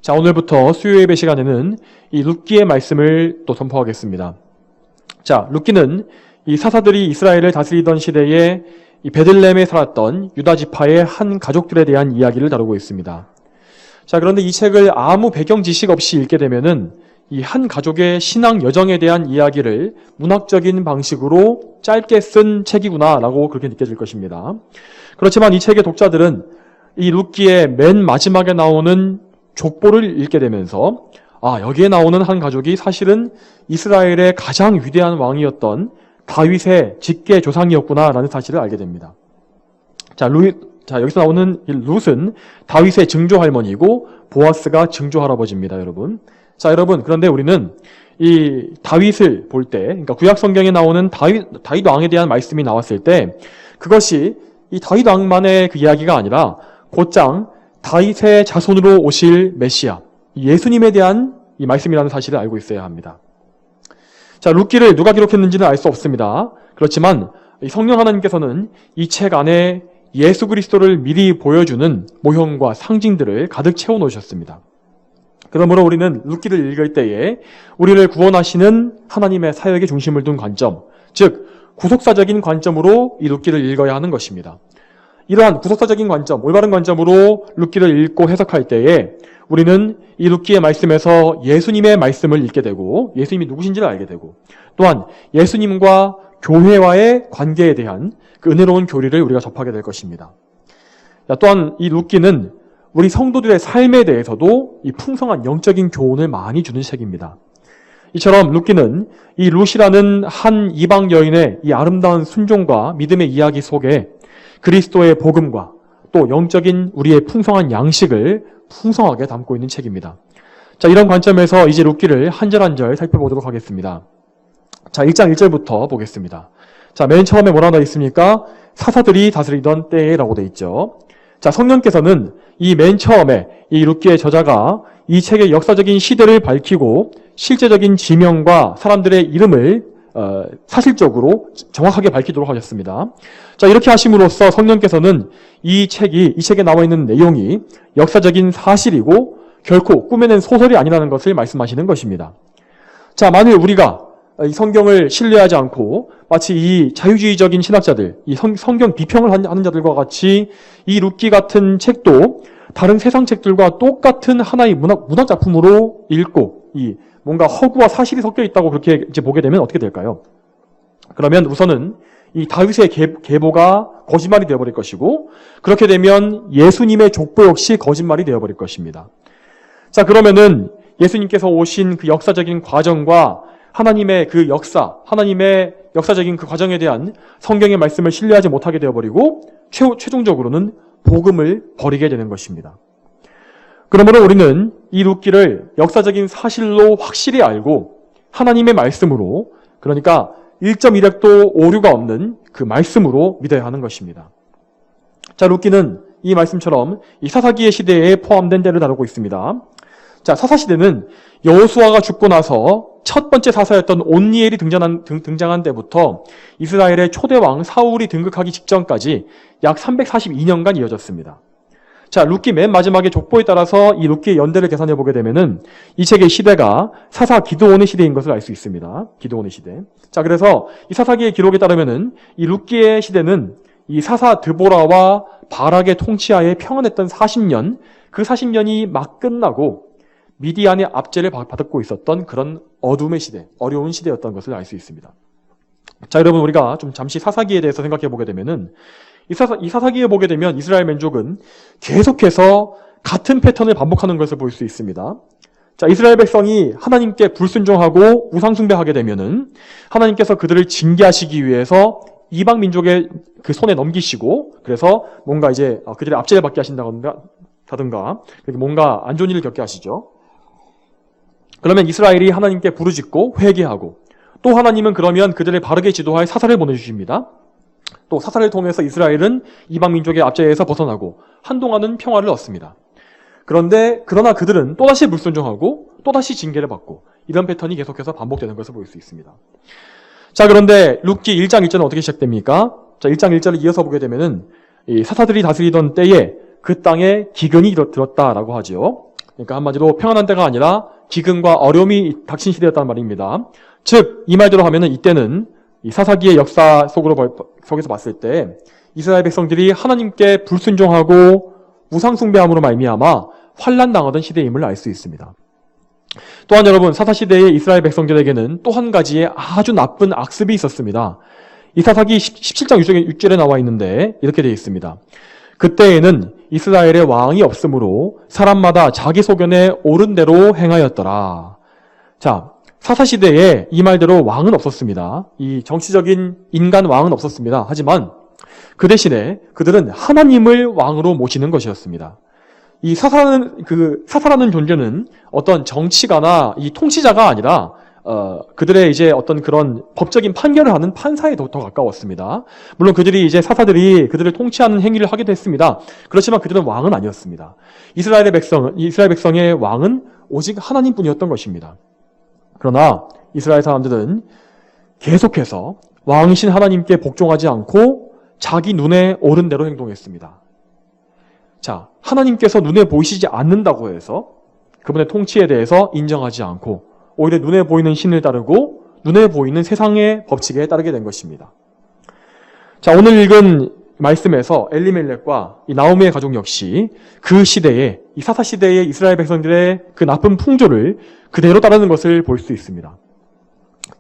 자, 오늘부터 수요 예배 시간에는 이 룻기의 말씀을 또 선포하겠습니다. 자, 룻기는 이 사사들이 이스라엘을 다스리던 시대에 이 베들레헴에 살았던 유다 지파의 한 가족들에 대한 이야기를 다루고 있습니다. 자, 그런데 이 책을 아무 배경 지식 없이 읽게 되면은 이 한 가족의 신앙 여정에 대한 이야기를 문학적인 방식으로 짧게 쓴 책이구나라고 그렇게 느껴질 것입니다. 그렇지만 이 책의 독자들은 이 룻기의 맨 마지막에 나오는 족보를 읽게 되면서 여기에 나오는 한 가족이 사실은 이스라엘의 가장 위대한 왕이었던 다윗의 직계 조상이었구나라는 사실을 알게 됩니다. 자, 여기서 나오는 이 룻은 다윗의 증조 할머니고 보아스가 증조 할아버지입니다, 여러분. 자, 여러분, 그런데 우리는 이 다윗을 볼 때, 그러니까 구약 성경에 나오는 다윗 왕에 대한 말씀이 나왔을 때, 그것이 이 다윗 왕만의 그 이야기가 아니라 곧장 다윗의 자손으로 오실 메시아, 예수님에 대한 이 말씀이라는 사실을 알고 있어야 합니다. 자, 룻기를 누가 기록했는지는 알 수 없습니다. 그렇지만 성령 하나님께서는 이 책 안에 예수 그리스도를 미리 보여주는 모형과 상징들을 가득 채워 놓으셨습니다. 그러므로 우리는 룻기를 읽을 때에 우리를 구원하시는 하나님의 사역에 중심을 둔 관점, 즉 구속사적인 관점으로 이 룻기를 읽어야 하는 것입니다. 이러한 구속사적인 관점, 올바른 관점으로 룻기를 읽고 해석할 때에 우리는 이 룻기의 말씀에서 예수님의 말씀을 읽게 되고 예수님이 누구신지를 알게 되고 또한 예수님과 교회와의 관계에 대한 그 은혜로운 교리를 우리가 접하게 될 것입니다. 또한 이 룻기는 우리 성도들의 삶에 대해서도 이 풍성한 영적인 교훈을 많이 주는 책입니다. 이처럼 룻기는 이 룻이라는 한 이방 여인의 이 아름다운 순종과 믿음의 이야기 속에 그리스도의 복음과 또 영적인 우리의 풍성한 양식을 풍성하게 담고 있는 책입니다. 자, 이런 관점에서 이제 룻기를 한 절 한 절 살펴보도록 하겠습니다. 자, 1장 1절부터 보겠습니다. 자, 맨 처음에 뭐라고 되어 있습니까? 사사들이 다스리던 때라고 되어 있죠. 자, 성령께서는 이 맨 처음에 이 룻기의 저자가 이 책의 역사적인 시대를 밝히고 실제적인 지명과 사람들의 이름을 사실적으로 정확하게 밝히도록 하셨습니다. 자, 이렇게 하심으로써 성령께서는 이 책에 나와 있는 내용이 역사적인 사실이고 결코 꾸며낸 소설이 아니라는 것을 말씀하시는 것입니다. 자, 만일 우리가 이 성경을 신뢰하지 않고 마치 이 자유주의적인 신학자들, 이 성경 비평을 하는 자들과 같이 이 룻기 같은 책도 다른 세상 책들과 똑같은 하나의 문학 작품으로 읽고 이 뭔가 허구와 사실이 섞여 있다고 그렇게 이제 보게 되면 어떻게 될까요? 그러면 우선은 이 다윗의 계보가 거짓말이 되어버릴 것이고 그렇게 되면 예수님의 족보 역시 거짓말이 되어버릴 것입니다. 자, 그러면은 예수님께서 오신 그 역사적인 과정과 하나님의 그 역사, 하나님의 역사적인 그 과정에 대한 성경의 말씀을 신뢰하지 못하게 되어버리고 최종적으로는 복음을 버리게 되는 것입니다. 그러므로 우리는 이 룻기를 역사적인 사실로 확실히 알고 하나님의 말씀으로, 그러니까 1.1획도 오류가 없는 그 말씀으로 믿어야 하는 것입니다. 자, 룻기는 이 말씀처럼 이 사사기의 시대에 포함된 때를 다루고 있습니다. 자, 사사시대는 여호수아가 죽고 나서 첫 번째 사사였던 온니엘이 등장한 때부터 이스라엘의 초대왕 사울이 등극하기 직전까지 약 342년간 이어졌습니다. 자, 룻기 맨 마지막에 족보에 따라서 이 룻기의 연대를 계산해 보게 되면은 이 책의 시대가 사사 기드온의 시대인 것을 알 수 있습니다. 기드온의 시대. 자, 그래서 이 사사기의 기록에 따르면은 이 룻기의 시대는 이 사사 드보라와 바락의 통치하에 평안했던 40년, 그 40년이 막 끝나고 미디안의 압제를 받고 있었던 그런 어둠의 시대, 어려운 시대였던 것을 알 수 있습니다. 자, 여러분, 우리가 좀 잠시 사사기에 대해서 생각해 보게 되면은 이 사사기에 보게 되면 이스라엘 민족은 계속해서 같은 패턴을 반복하는 것을 볼 수 있습니다. 자, 이스라엘 백성이 하나님께 불순종하고 우상숭배하게 되면은 하나님께서 그들을 징계하시기 위해서 이방 민족의 그 손에 넘기시고 그래서 뭔가 이제 그들의 압제를 받게 하신다든가 뭔가 안 좋은 일을 겪게 하시죠. 그러면 이스라엘이 하나님께 부르짖고 회개하고 또 하나님은 그러면 그들을 바르게 지도할 사사를 보내주십니다. 또 사사를 통해서 이스라엘은 이방 민족의 압제에서 벗어나고 한동안은 평화를 얻습니다. 그러나 그들은 또다시 불순종하고 또다시 징계를 받고 이런 패턴이 계속해서 반복되는 것을 볼 수 있습니다. 자, 그런데 룻기 1장 1절은 어떻게 시작됩니까? 자, 1장 1절을 이어서 보게 되면은 이 사사들이 다스리던 때에 그 땅에 기근이 들었다라고 하지요. 그러니까 한마디로 평안한 때가 아니라 기근과 어려움이 닥친 시대였단 말입니다. 즉, 이 말대로 하면은 이때는 이 사사기의 역사 속에서 봤을 때 이스라엘 백성들이 하나님께 불순종하고 우상숭배함으로 말미암아 환난당하던 시대임을 알 수 있습니다. 또한 여러분, 사사시대의 이스라엘 백성들에게는 또 한 가지의 아주 나쁜 악습이 있었습니다. 이 사사기 17장 6절에 나와 있는데 이렇게 되어 있습니다. 그때에는 이스라엘의 왕이 없으므로 사람마다 자기 소견에 옳은 대로 행하였더라. 자, 사사시대에 이 말대로 왕은 없었습니다. 이 정치적인 인간 왕은 없었습니다. 하지만 그 대신에 그들은 하나님을 왕으로 모시는 것이었습니다. 이 사사라는 존재는 어떤 정치가나 이 통치자가 아니라 그들의 이제 어떤 그런 법적인 판결을 하는 판사에 더 가까웠습니다. 물론 그들이 이제 사사들이 그들을 통치하는 행위를 하기도 했습니다. 그렇지만 그들은 왕은 아니었습니다. 이스라엘 백성의 왕은 오직 하나님뿐이었던 것입니다. 그러나 이스라엘 사람들은 계속해서 왕이신 하나님께 복종하지 않고 자기 눈에 옳은 대로 행동했습니다. 자, 하나님께서 눈에 보이시지 않는다고 해서 그분의 통치에 대해서 인정하지 않고 오히려 눈에 보이는 신을 따르고 눈에 보이는 세상의 법칙에 따르게 된 것입니다. 자, 오늘 읽은 말씀에서 엘리멜렉과 이 나오미의 가족 역시 그 시대에, 이 사사 시대의 이스라엘 백성들의 그 나쁜 풍조를 그대로 따르는 것을 볼 수 있습니다.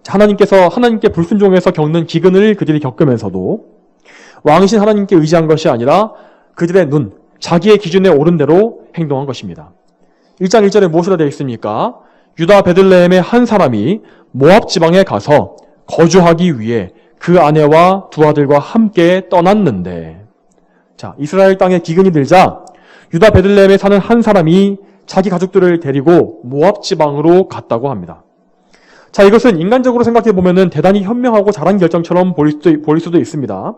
하나님께 불순종해서 겪는 기근을 그들이 겪으면서도 왕이신 하나님께 의지한 것이 아니라 그들의 눈, 자기의 기준에 옳은 대로 행동한 것입니다. 1장 1절에 무엇으로 되어 있습니까? 유다 베들레헴의 한 사람이 모압 지방에 가서 거주하기 위해 그 아내와 두 아들과 함께 떠났는데, 자, 이스라엘 땅에 기근이 들자 유다 베들레헴에 사는 한 사람이 자기 가족들을 데리고 모압 지방으로 갔다고 합니다. 자, 이것은 인간적으로 생각해 보면은 대단히 현명하고 잘한 결정처럼 보일 수도 있습니다.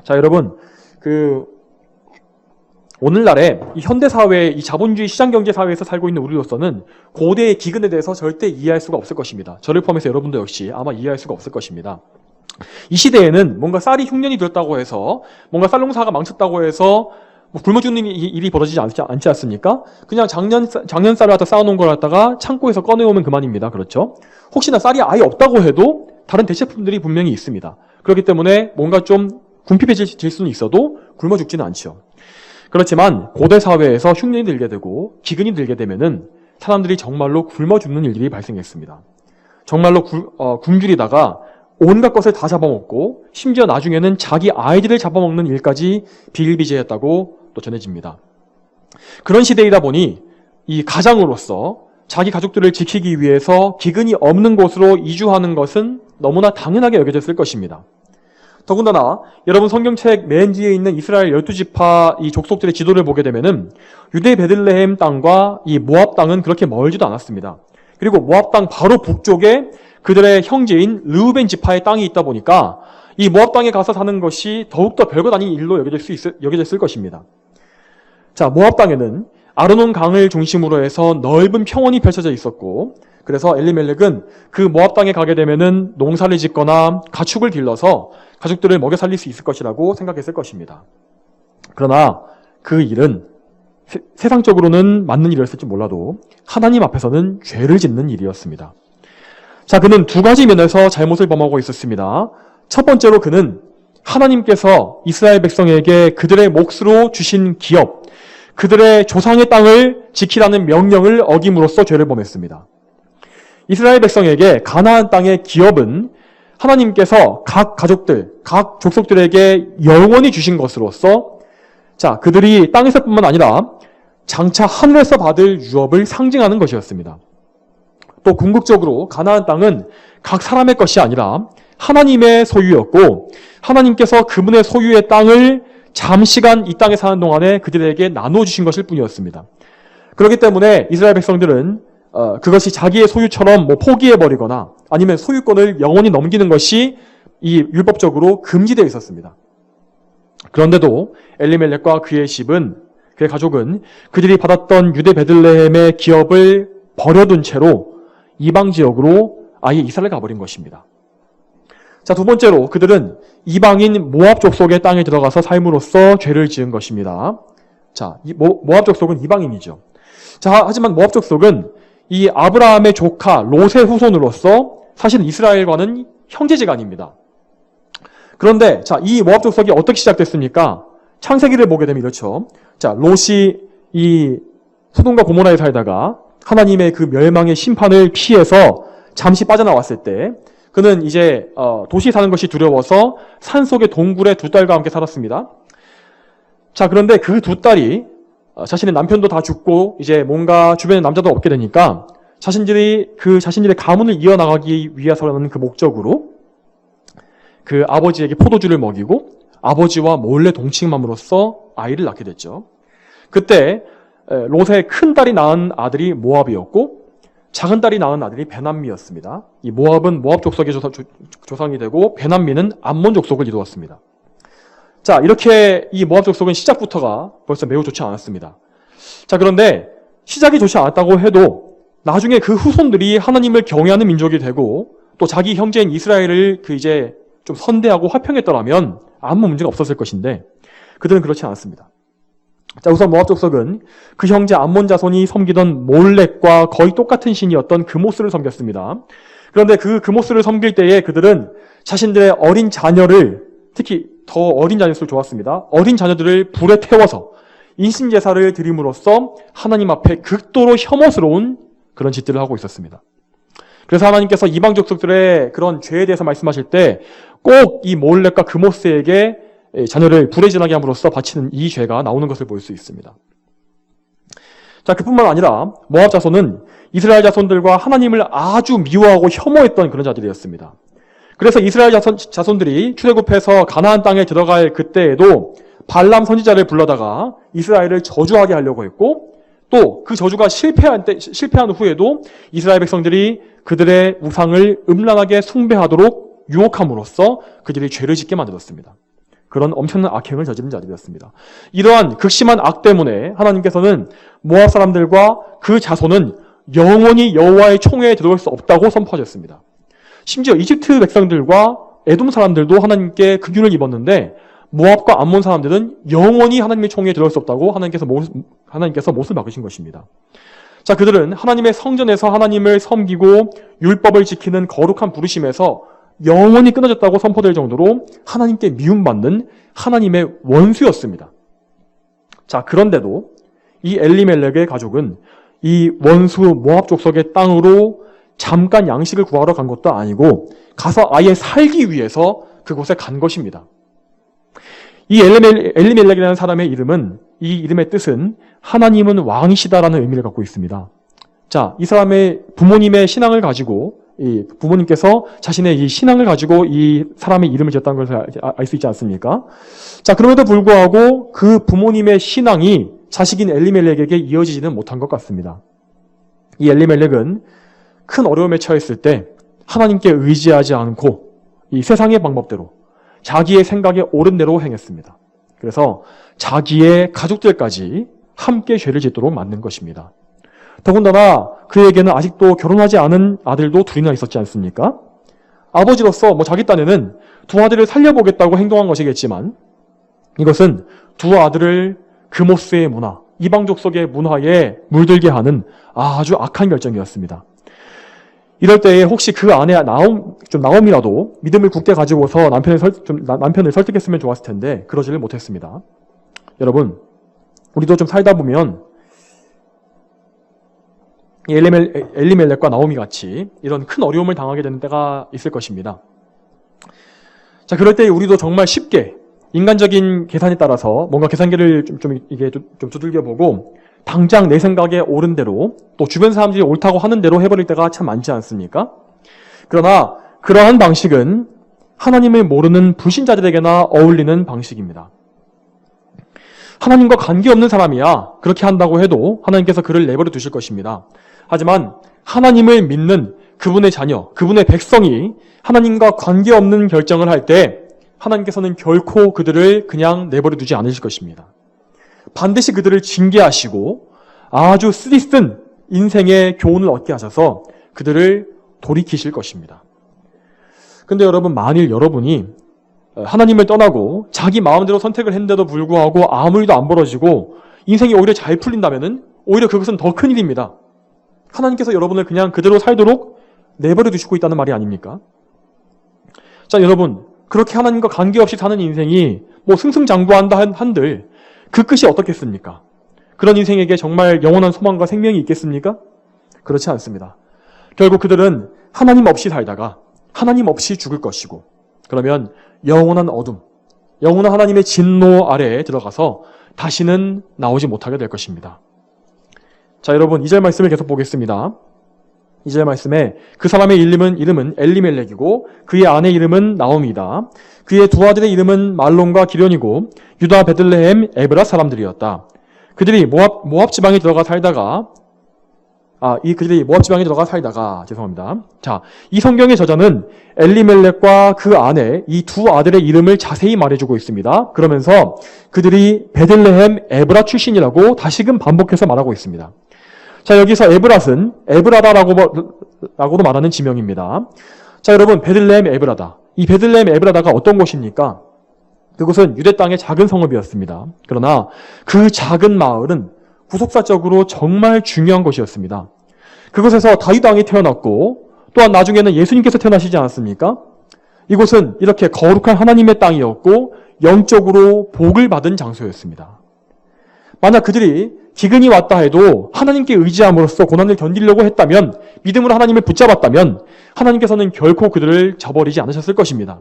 자, 여러분, 오늘날의 이 현대사회, 이 자본주의 시장경제사회에서 살고 있는 우리로서는 고대의 기근에 대해서 절대 이해할 수가 없을 것입니다. 저를 포함해서 여러분도 역시 아마 이해할 수가 없을 것입니다. 이 시대에는 뭔가 쌀이 흉년이 들었다고 해서, 뭔가 쌀 농사가 망쳤다고 해서 굶어 죽는 일이 벌어지지 않지 않습니까? 그냥 작년 쌀을 갖다 쌓아놓은 걸 갖다가 창고에서 꺼내오면 그만입니다. 그렇죠? 혹시나 쌀이 아예 없다고 해도 다른 대체품들이 분명히 있습니다. 그렇기 때문에 뭔가 좀 궁핍해질 수는 있어도 굶어 죽지는 않죠. 그렇지만 고대 사회에서 흉년이 들게 되고 기근이 들게 되면은 사람들이 정말로 굶어 죽는 일들이 발생했습니다. 정말로 굶주리다가 온갖 것을 다 잡아먹고 심지어 나중에는 자기 아이들을 잡아먹는 일까지 비일비재했다고 또 전해집니다. 그런 시대이다 보니 이 가장으로서 자기 가족들을 지키기 위해서 기근이 없는 곳으로 이주하는 것은 너무나 당연하게 여겨졌을 것입니다. 더군다나 여러분 성경책 맨 뒤에 있는 이스라엘 12지파 이 족속들의 지도를 보게 되면은 유대 베들레헴 땅과 이 모압 땅은 그렇게 멀지도 않았습니다. 그리고 모압 땅 바로 북쪽에 그들의 형제인 르우벤 지파의 땅이 있다 보니까 이 모압 땅에 가서 사는 것이 더욱더 별것 아닌 일로 여겨졌을 것입니다. 자, 모압 땅에는 아르논 강을 중심으로 해서 넓은 평원이 펼쳐져 있었고, 그래서 엘리멜렉은 그 모압 땅에 가게 되면은 농사를 짓거나 가축을 길러서 가족들을 먹여 살릴 수 있을 것이라고 생각했을 것입니다. 그러나 그 일은 세상적으로는 맞는 일이었을지 몰라도 하나님 앞에서는 죄를 짓는 일이었습니다. 자, 그는 두 가지 면에서 잘못을 범하고 있었습니다. 첫 번째로 그는 하나님께서 이스라엘 백성에게 그들의 몫으로 주신 기업, 그들의 조상의 땅을 지키라는 명령을 어김으로써 죄를 범했습니다. 이스라엘 백성에게 가나안 땅의 기업은 하나님께서 각 가족들, 각 족속들에게 영원히 주신 것으로서, 자, 그들이 땅에서뿐만 아니라 장차 하늘에서 받을 유업을 상징하는 것이었습니다. 또 궁극적으로 가나안 땅은 각 사람의 것이 아니라 하나님의 소유였고, 하나님께서 그분의 소유의 땅을 잠시간 이 땅에 사는 동안에 그들에게 나누어 주신 것일 뿐이었습니다. 그렇기 때문에 이스라엘 백성들은 그것이 자기의 소유처럼 포기해버리거나 아니면 소유권을 영원히 넘기는 것이 이 율법적으로 금지되어 있었습니다. 그런데도 엘리멜렉과 그의 가족은 그들이 받았던 유대 베들레헴의 기업을 버려둔 채로 이방 지역으로 아예 이사를 가버린 것입니다. 자, 두 번째로 그들은 이방인 모압 족속의 땅에 들어가서 삶으로써 죄를 지은 것입니다. 자, 모압 족속은 이방인이죠. 자, 하지만 모압 족속은 이 아브라함의 조카 롯의 후손으로서 사실은 이스라엘과는 형제지간입니다. 그런데 자, 이 모압 족속이 어떻게 시작됐습니까? 창세기를 보게 되면 이렇죠. 자, 롯이 이 소돔과 고모라에 살다가 하나님의 그 멸망의 심판을 피해서 잠시 빠져나왔을 때 그는 이제 도시에 사는 것이 두려워서 산속의 동굴에 두 딸과 함께 살았습니다. 자, 그런데 그 두 딸이 자신의 남편도 다 죽고 이제 뭔가 주변에 남자도 없게 되니까 자신들의 가문을 이어나가기 위해서라는 그 목적으로 그 아버지에게 포도주를 먹이고 아버지와 몰래 동침함으로써 아이를 낳게 됐죠. 그때 롯의 큰 딸이 낳은 아들이 모압이었고 작은 딸이 낳은 아들이 베남미였습니다. 이 모압은 모압 족속의 조상이 되고 베남미는 암몬 족속을 이루었습니다. 자, 이렇게 이 모압 족속은 시작부터가 벌써 매우 좋지 않았습니다. 자, 그런데 시작이 좋지 않았다고 해도 나중에 그 후손들이 하나님을 경외하는 민족이 되고 또 자기 형제인 이스라엘을 이제 좀 선대하고 화평했더라면 아무 문제가 없었을 것인데 그들은 그렇지 않았습니다. 자, 우선 모압 족속은 그 형제 암몬 자손이 섬기던 몰렉과 거의 똑같은 신이었던 그모스를 섬겼습니다. 그런데 그 그모스를 섬길 때에 그들은 자신들의 어린 자녀를, 특히 더 어린 자녀수를 좋았습니다. 어린 자녀들을 불에 태워서 인신제사를 드림으로써 하나님 앞에 극도로 혐오스러운 그런 짓들을 하고 있었습니다. 그래서 하나님께서 이방 족속들의 그런 죄에 대해서 말씀하실 때 꼭 이 몰렉과 그모스에게 자녀를 불에 지나게 함으로써 바치는 이 죄가 나오는 것을 볼 수 있습니다. 자, 그뿐만 아니라 모압 자손은 이스라엘 자손들과 하나님을 아주 미워하고 혐오했던 그런 자들이었습니다. 그래서 이스라엘 자손들이 출애굽해서 가나안 땅에 들어갈 그때에도 발람 선지자를 불러다가 이스라엘을 저주하게 하려고 했고 또 그 저주가 실패한 후에도 이스라엘 백성들이 그들의 우상을 음란하게 숭배하도록 유혹함으로써 그들이 죄를 짓게 만들었습니다. 그런 엄청난 악행을 저지른 자들이었습니다. 이러한 극심한 악 때문에 하나님께서는 모압 사람들과 그 자손은 영원히 여호와의 총회에 들어올 수 없다고 선포하셨습니다. 심지어 이집트 백성들과 에돔 사람들도 하나님께 극윤을 입었는데 모압과 암몬 사람들은 영원히 하나님의 총회에 들어올 수 없다고 하나님께서 못을 박으신 것입니다. 자, 그들은 하나님의 성전에서 하나님을 섬기고 율법을 지키는 거룩한 부르심에서 영원히 끊어졌다고 선포될 정도로 하나님께 미움받는 하나님의 원수였습니다. 자, 그런데도 이 엘리멜렉의 가족은 이 원수 모압 족속의 땅으로 잠깐 양식을 구하러 간 것도 아니고 가서 아예 살기 위해서 그곳에 간 것입니다. 이 엘리멜렉이라는 사람의 이름은, 이 이름의 뜻은 하나님은 왕이시다라는 의미를 갖고 있습니다. 자, 이 사람의 부모님의 신앙을 가지고 이 부모님께서 자신의 이 신앙을 가지고 이 사람의 이름을 지었다는 것을 알 수 있지 않습니까? 자, 그럼에도 불구하고 그 부모님의 신앙이 자식인 엘리멜렉에게 이어지지는 못한 것 같습니다. 이 엘리멜렉은 큰 어려움에 처했을 때 하나님께 의지하지 않고 이 세상의 방법대로 자기의 생각에 옳은 대로 행했습니다. 그래서 자기의 가족들까지 함께 죄를 짓도록 만든 것입니다. 더군다나 그에게는 아직도 결혼하지 않은 아들도 둘이나 있었지 않습니까? 아버지로서 자기 딴에는 두 아들을 살려보겠다고 행동한 것이겠지만 이것은 두 아들을 그모스의 문화, 이방 족속의 문화에 물들게 하는 아주 악한 결정이었습니다. 이럴 때에 혹시 그 아내 나옴이라도 믿음을 굳게 가지고서 남편을 설득했으면 좋았을 텐데 그러지를 못했습니다. 여러분, 우리도 좀 살다 보면 엘리멜렉과 나오미 같이 이런 큰 어려움을 당하게 되는 때가 있을 것입니다. 자, 그럴 때 우리도 정말 쉽게 인간적인 계산에 따라서 뭔가 계산기를 좀 두들겨보고 당장 내 생각에 옳은 대로 또 주변 사람들이 옳다고 하는 대로 해버릴 때가 참 많지 않습니까? 그러나 그러한 방식은 하나님을 모르는 불신자들에게나 어울리는 방식입니다. 하나님과 관계없는 사람이야 그렇게 한다고 해도 하나님께서 그를 내버려 두실 것입니다. 하지만 하나님을 믿는 그분의 자녀, 그분의 백성이 하나님과 관계없는 결정을 할 때 하나님께서는 결코 그들을 그냥 내버려 두지 않으실 것입니다. 반드시 그들을 징계하시고 아주 쓰디쓴 인생의 교훈을 얻게 하셔서 그들을 돌이키실 것입니다. 근데 여러분, 만일 여러분이 하나님을 떠나고 자기 마음대로 선택을 했는데도 불구하고 아무 일도 안 벌어지고 인생이 오히려 잘 풀린다면은 오히려 그것은 더 큰 일입니다. 하나님께서 여러분을 그냥 그대로 살도록 내버려 두시고 있다는 말이 아닙니까? 자, 여러분, 그렇게 하나님과 관계없이 사는 인생이 뭐 승승장구한다 한들 그 끝이 어떻겠습니까? 그런 인생에게 정말 영원한 소망과 생명이 있겠습니까? 그렇지 않습니다. 결국 그들은 하나님 없이 살다가 하나님 없이 죽을 것이고, 그러면 영원한 어둠, 영원한 하나님의 진노 아래에 들어가서 다시는 나오지 못하게 될 것입니다. 자, 여러분, 2절 말씀을 계속 보겠습니다. 2절 말씀에 그 사람의 이름은 엘리멜렉이고 그의 아내 이름은 나오미이다. 그의 두 아들의 이름은 말론과 기련이고 유다 베들레헴 에브라 사람들이었다. 그들이 모압 지방에 들어가 살다가 죄송합니다. 자, 이 성경의 저자는 엘리멜렉과 그 아내 이 두 아들의 이름을 자세히 말해주고 있습니다. 그러면서 그들이 베들레헴 에브라 출신이라고 다시금 반복해서 말하고 있습니다. 자, 여기서 에브랏은 에브라다라고도 말하는 지명입니다. 자, 여러분, 베들레헴 에브라다. 이 베들레헴 에브라다가 어떤 곳입니까? 그곳은 유대 땅의 작은 성읍이었습니다. 그러나 그 작은 마을은 후속사적으로 정말 중요한 곳이었습니다. 그곳에서 다윗 왕이 태어났고 또한 나중에는 예수님께서 태어나시지 않았습니까? 이곳은 이렇게 거룩한 하나님의 땅이었고 영적으로 복을 받은 장소였습니다. 만약 그들이 기근이 왔다 해도 하나님께 의지함으로써 고난을 견디려고 했다면, 믿음으로 하나님을 붙잡았다면 하나님께서는 결코 그들을 저버리지 않으셨을 것입니다.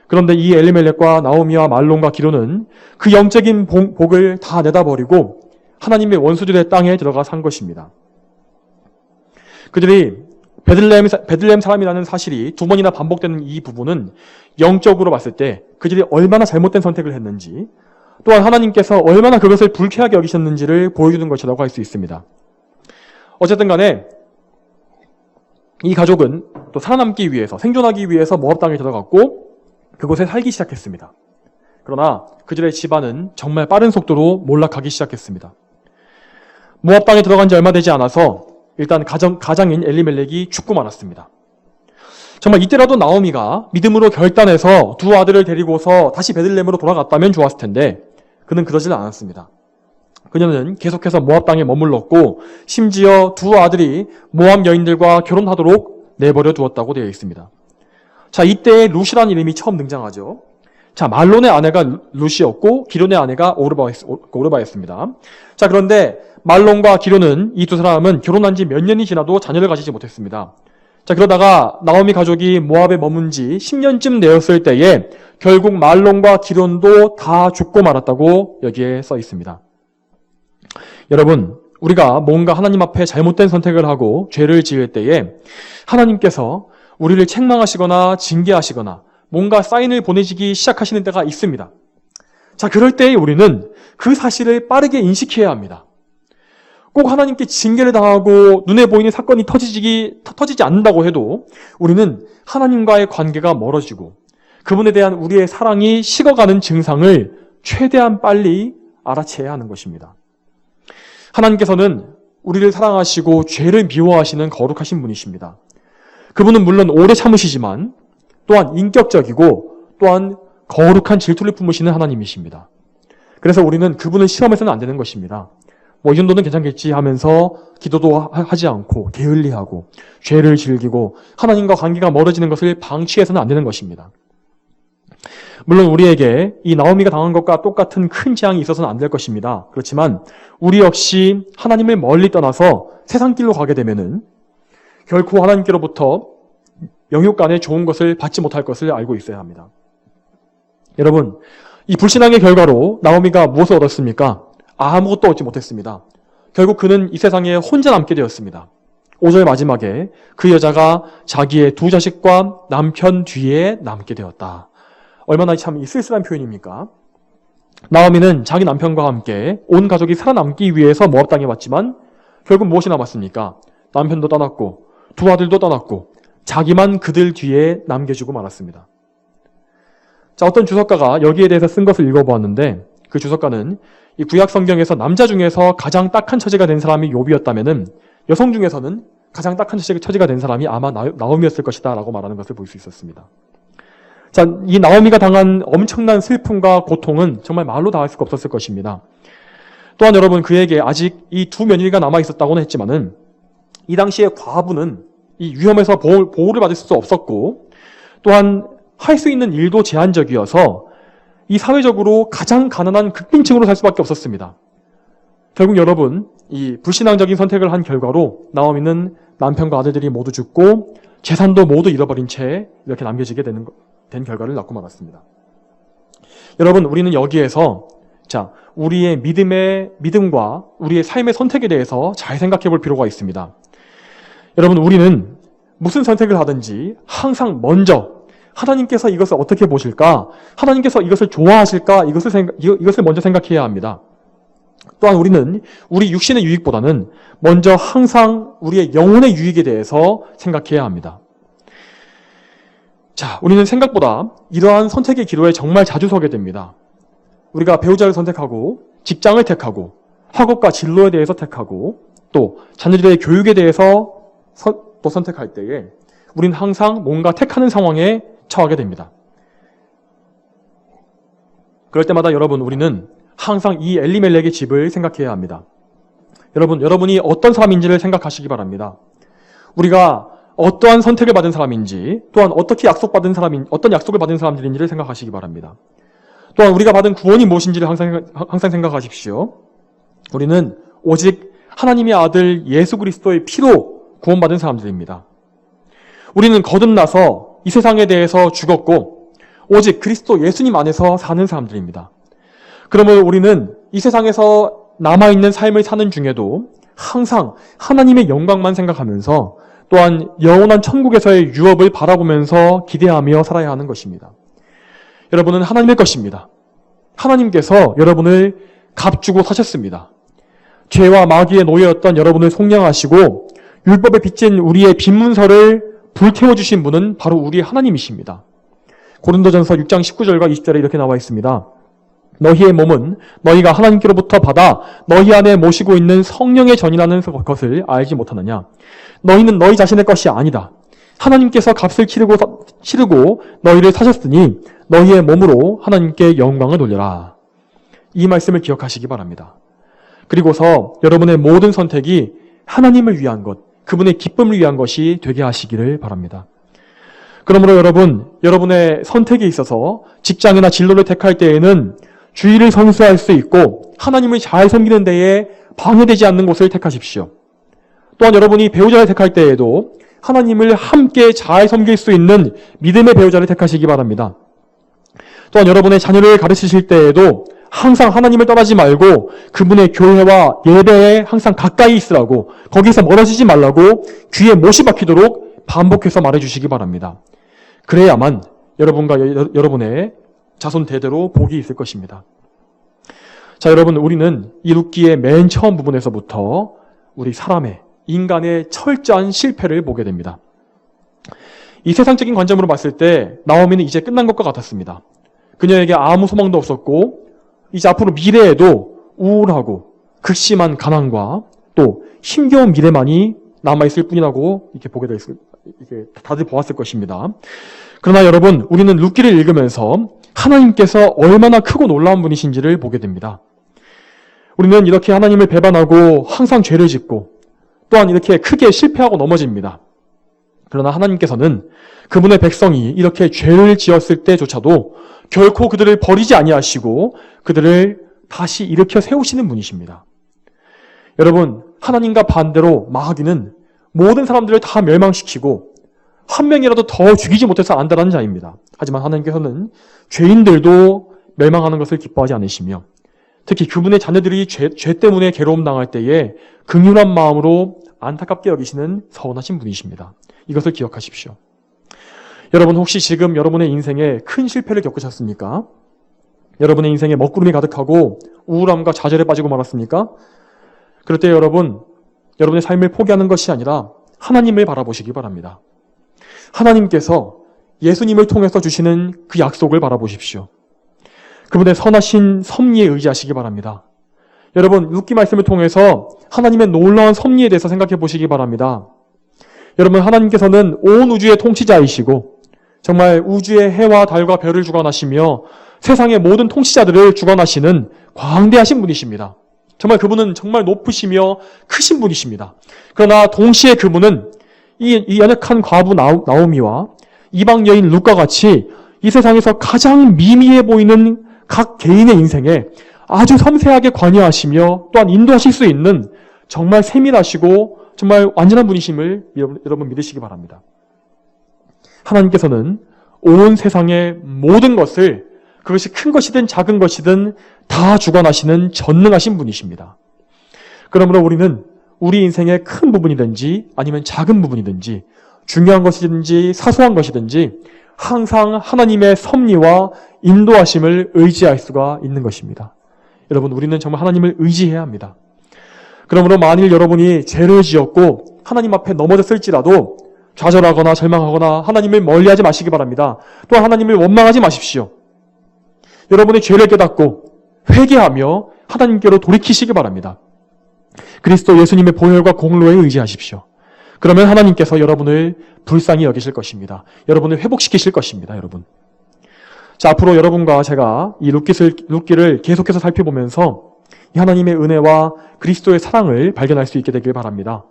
그런데 이 엘리멜렉과 나오미와 말론과 기론은 그 영적인 복을 다 내다버리고 하나님의 원수들의 땅에 들어가 산 것입니다. 그들이 베들레헴 사람이라는 사실이 두 번이나 반복되는 이 부분은 영적으로 봤을 때 그들이 얼마나 잘못된 선택을 했는지, 또한 하나님께서 얼마나 그것을 불쾌하게 여기셨는지를 보여주는 것이라고 할 수 있습니다. 어쨌든 간에 이 가족은 또 살아남기 위해서, 생존하기 위해서 모압 땅에 들어갔고 그곳에 살기 시작했습니다. 그러나 그들의 집안은 정말 빠른 속도로 몰락하기 시작했습니다. 모압 땅에 들어간 지 얼마 되지 않아서 일단 가장인 엘리멜렉이 죽고 말았습니다. 정말 이때라도 나오미가 믿음으로 결단해서 두 아들을 데리고서 다시 베들레헴으로 돌아갔다면 좋았을 텐데 그는 그러질 않았습니다. 그녀는 계속해서 모압 땅에 머물렀고 심지어 두 아들이 모압 여인들과 결혼하도록 내버려 두었다고 되어 있습니다. 자, 이때 룻이라는 이름이 처음 등장하죠. 자, 말론의 아내가 룻이었고 기론의 아내가 오르바였습니다. 자, 그런데 말론과 기론은 이 두 사람은 결혼한 지 몇 년이 지나도 자녀를 가지지 못했습니다. 자, 그러다가 나오미 가족이 모압에 머문 지 10년쯤 되었을 때에 결국 말론과 기론도 다 죽고 말았다고 여기에 써 있습니다. 여러분, 우리가 뭔가 하나님 앞에 잘못된 선택을 하고 죄를 지을 때에 하나님께서 우리를 책망하시거나 징계하시거나 뭔가 사인을 보내시기 시작하시는 때가 있습니다. 자, 그럴 때에 우리는 그 사실을 빠르게 인식해야 합니다. 꼭 하나님께 징계를 당하고 눈에 보이는 사건이 터지지 않는다고 해도 우리는 하나님과의 관계가 멀어지고 그분에 대한 우리의 사랑이 식어가는 증상을 최대한 빨리 알아채야 하는 것입니다. 하나님께서는 우리를 사랑하시고 죄를 미워하시는 거룩하신 분이십니다. 그분은 물론 오래 참으시지만 또한 인격적이고 또한 거룩한 질투를 품으시는 하나님이십니다. 그래서 우리는 그분을 시험해서는 안 되는 것입니다. 이 정도는 괜찮겠지 하면서 기도도 하지 않고 게을리하고 죄를 즐기고 하나님과 관계가 멀어지는 것을 방치해서는 안 되는 것입니다. 물론 우리에게 이 나오미가 당한 것과 똑같은 큰 재앙이 있어서는 안 될 것입니다. 그렇지만 우리 역시 하나님을 멀리 떠나서 세상 길로 가게 되면은 결코 하나님께로부터 영육간에 좋은 것을 받지 못할 것을 알고 있어야 합니다. 여러분, 이 불신앙의 결과로 나오미가 무엇을 얻었습니까? 아무것도 얻지 못했습니다. 결국 그는 이 세상에 혼자 남게 되었습니다. 5절 마지막에 그 여자가 자기의 두 자식과 남편 뒤에 남게 되었다. 얼마나 참 쓸쓸한 표현입니까? 나오미는 자기 남편과 함께 온 가족이 살아남기 위해서 모압 땅에 왔지만 결국 무엇이 남았습니까? 남편도 떠났고 두 아들도 떠났고 자기만 그들 뒤에 남겨주고 말았습니다. 자, 어떤 주석가가 여기에 대해서 쓴 것을 읽어보았는데 그 주석가는 이 구약 성경에서 남자 중에서 가장 딱한 처지가 된 사람이 욥이었다면은 여성 중에서는 가장 딱한 처지가 된 사람이 아마 나오미였을 것이다 라고 말하는 것을 볼 수 있었습니다. 자, 이 나오미가 당한 엄청난 슬픔과 고통은 정말 말로 다 할 수가 없었을 것입니다. 또한 여러분 그에게 아직 이 두 며느리가 남아 있었다고는 했지만은 이 당시에 과부는 이 위험에서 보호를 받을 수 없었고 또한 할 수 있는 일도 제한적이어서 이 사회적으로 가장 가난한 극빈층으로 살 수밖에 없었습니다. 결국 여러분 이 불신앙적인 선택을 한 결과로 나오미는 남편과 아들들이 모두 죽고 재산도 모두 잃어버린 채 이렇게 남겨지게 된 결과를 낳고 말았습니다. 여러분 우리는 여기에서 우리의 믿음과 우리의 삶의 선택에 대해서 잘 생각해 볼 필요가 있습니다. 여러분 우리는 무슨 선택을 하든지 항상 먼저 하나님께서 이것을 어떻게 보실까? 하나님께서 이것을 좋아하실까? 이것을 먼저 생각해야 합니다. 또한 우리는 우리 육신의 유익보다는 먼저 항상 우리의 영혼의 유익에 대해서 생각해야 합니다. 우리는 생각보다 이러한 선택의 기로에 정말 자주 서게 됩니다. 우리가 배우자를 선택하고 직장을 택하고 학업과 진로에 대해서 택하고 또 자녀들의 교육에 대해서 또 선택할 때에 우리는 항상 뭔가 택하는 상황에 처하게 됩니다. 그럴 때마다 여러분 우리는 항상 이 엘리멜렉의 집을 생각해야 합니다. 여러분이 어떤 사람인지를 생각하시기 바랍니다. 우리가 어떠한 선택을 받은 사람인지 또한 어떤 약속을 받은 사람들인지를 생각하시기 바랍니다. 또한 우리가 받은 구원이 무엇인지를 항상 생각하십시오. 우리는 오직 하나님의 아들 예수 그리스도의 피로 구원받은 사람들입니다. 우리는 거듭나서 이 세상에 대해서 죽었고 오직 그리스도 예수님 안에서 사는 사람들입니다. 그러므로 우리는 이 세상에서 남아있는 삶을 사는 중에도 항상 하나님의 영광만 생각하면서 또한 영원한 천국에서의 유업을 바라보면서 기대하며 살아야 하는 것입니다. 여러분은 하나님의 것입니다. 하나님께서 여러분을 값주고 사셨습니다. 죄와 마귀의 노예였던 여러분을 속량하시고 율법에 빚진 우리의 빈문서를 불태워주신 분은 바로 우리 하나님이십니다. 고린도전서 6장 19절과 20절에 이렇게 나와 있습니다. 너희의 몸은 너희가 하나님께로부터 받아 너희 안에 모시고 있는 성령의 전이라는 것을 알지 못하느냐. 너희는 너희 자신의 것이 아니다. 하나님께서 값을 치르고 너희를 사셨으니 너희의 몸으로 하나님께 영광을 돌려라. 이 말씀을 기억하시기 바랍니다. 그리고서 여러분의 모든 선택이 하나님을 위한 것, 그분의 기쁨을 위한 것이 되게 하시기를 바랍니다. 그러므로 여러분의 선택에 있어서 직장이나 진로를 택할 때에는 주의를 선수할 수 있고 하나님을 잘 섬기는 데에 방해되지 않는 곳을 택하십시오. 또한 여러분이 배우자를 택할 때에도 하나님을 함께 잘 섬길 수 있는 믿음의 배우자를 택하시기 바랍니다. 또한 여러분의 자녀를 가르치실 때에도 항상 하나님을 떠나지 말고 그분의 교회와 예배에 항상 가까이 있으라고, 거기서 멀어지지 말라고 귀에 못이 박히도록 반복해서 말해주시기 바랍니다. 그래야만 여러분과 여러분의 자손 대대로 복이 있을 것입니다. 여러분, 우리는 이 룻기의 맨 처음 부분에서부터 우리 인간의 철저한 실패를 보게 됩니다. 이 세상적인 관점으로 봤을 때 나오미는 이제 끝난 것과 같았습니다. 그녀에게 아무 소망도 없었고 이제 앞으로 미래에도 우울하고 극심한 가난과 또 힘겨운 미래만이 남아있을 뿐이라고 이렇게 다들 보았을 것입니다. 그러나 여러분, 우리는 룻기를 읽으면서 하나님께서 얼마나 크고 놀라운 분이신지를 보게 됩니다. 우리는 이렇게 하나님을 배반하고 항상 죄를 짓고 또한 이렇게 크게 실패하고 넘어집니다. 그러나 하나님께서는 그분의 백성이 이렇게 죄를 지었을 때조차도 결코 그들을 버리지 아니하시고 그들을 다시 일으켜 세우시는 분이십니다. 여러분, 하나님과 반대로 마귀는 모든 사람들을 다 멸망시키고 한 명이라도 더 죽이지 못해서 안달하는 자입니다. 하지만 하나님께서는 죄인들도 멸망하는 것을 기뻐하지 않으시며 특히 그분의 자녀들이 죄 때문에 괴로움 당할 때에 긍휼한 마음으로 안타깝게 여기시는 서운하신 분이십니다. 이것을 기억하십시오. 여러분, 혹시 지금 여러분의 인생에 큰 실패를 겪으셨습니까? 여러분의 인생에 먹구름이 가득하고 우울함과 좌절에 빠지고 말았습니까? 그럴 때 여러분의 삶을 포기하는 것이 아니라 하나님을 바라보시기 바랍니다. 하나님께서 예수님을 통해서 주시는 그 약속을 바라보십시오. 그분의 선하신 섭리에 의지하시기 바랍니다. 여러분, 룻기 말씀을 통해서 하나님의 놀라운 섭리에 대해서 생각해 보시기 바랍니다. 여러분, 하나님께서는 온 우주의 통치자이시고 정말 우주의 해와 달과 별을 주관하시며 세상의 모든 통치자들을 주관하시는 광대하신 분이십니다. 정말 그분은 정말 높으시며 크신 분이십니다. 그러나 동시에 그분은 이 연약한 과부 나오미와 이방 여인 룻과 같이 이 세상에서 가장 미미해 보이는 각 개인의 인생에 아주 섬세하게 관여하시며 또한 인도하실 수 있는 정말 세밀하시고 정말 완전한 분이심을 여러분 믿으시기 바랍니다. 하나님께서는 온 세상의 모든 것을 그것이 큰 것이든 작은 것이든 다 주관하시는 전능하신 분이십니다. 그러므로 우리는 우리 인생의 큰 부분이든지 아니면 작은 부분이든지 중요한 것이든지 사소한 것이든지 항상 하나님의 섭리와 인도하심을 의지할 수가 있는 것입니다. 여러분, 우리는 정말 하나님을 의지해야 합니다. 그러므로 만일 여러분이 죄를 지었고 하나님 앞에 넘어졌을지라도 좌절하거나 절망하거나 하나님을 멀리하지 마시기 바랍니다. 또한 하나님을 원망하지 마십시오. 여러분의 죄를 깨닫고 회개하며 하나님께로 돌이키시기 바랍니다. 그리스도 예수님의 보혈과 공로에 의지하십시오. 그러면 하나님께서 여러분을 불쌍히 여기실 것입니다. 여러분을 회복시키실 것입니다. 여러분. 자, 앞으로 여러분과 제가 이 룻기를 계속해서 살펴보면서 이 하나님의 은혜와 그리스도의 사랑을 발견할 수 있게 되길 바랍니다.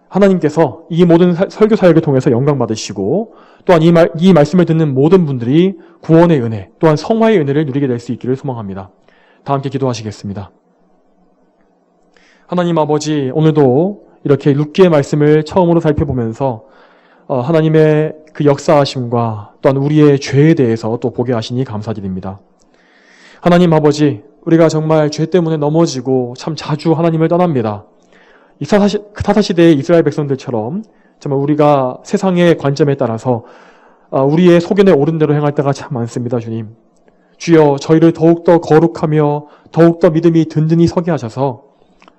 하나님께서 이 모든 설교 사역을 통해서 영광 받으시고 또한 이 말씀을 듣는 모든 분들이 구원의 은혜 또한 성화의 은혜를 누리게 될 수 있기를 소망합니다. 다 함께 기도하시겠습니다. 하나님 아버지, 오늘도 이렇게 룻기의 말씀을 처음으로 살펴보면서 하나님의 그 역사하심과 또한 우리의 죄에 대해서 또 보게 하시니 감사드립니다. 하나님 아버지, 우리가 정말 죄 때문에 넘어지고 참 자주 하나님을 떠납니다. 이 사사시대의 이스라엘 백성들처럼 정말 우리가 세상의 관점에 따라서 우리의 소견에 옳은 대로 행할 때가 참 많습니다. 주님, 주여 저희를 더욱더 거룩하며 더욱더 믿음이 든든히 서게 하셔서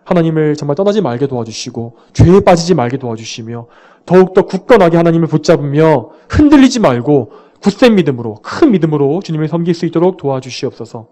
하나님을 정말 떠나지 말게 도와주시고 죄에 빠지지 말게 도와주시며 더욱더 굳건하게 하나님을 붙잡으며 흔들리지 말고 굳센 믿음으로 큰 믿음으로 주님을 섬길 수 있도록 도와주시옵소서.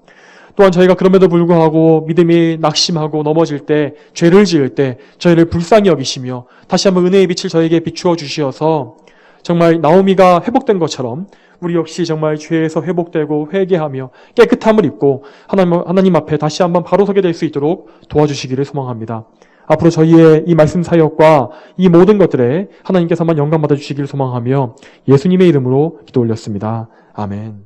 또한 저희가 그럼에도 불구하고 믿음이 낙심하고 넘어질 때 죄를 지을 때 저희를 불쌍히 여기시며 다시 한번 은혜의 빛을 저에게 비추어 주시어서 정말 나오미가 회복된 것처럼 우리 역시 정말 죄에서 회복되고 회개하며 깨끗함을 입고 하나님 앞에 다시 한번 바로 서게 될 수 있도록 도와주시기를 소망합니다. 앞으로 저희의 이 말씀 사역과 이 모든 것들에 하나님께서만 영광 받아주시기를 소망하며 예수님의 이름으로 기도 올렸습니다. 아멘.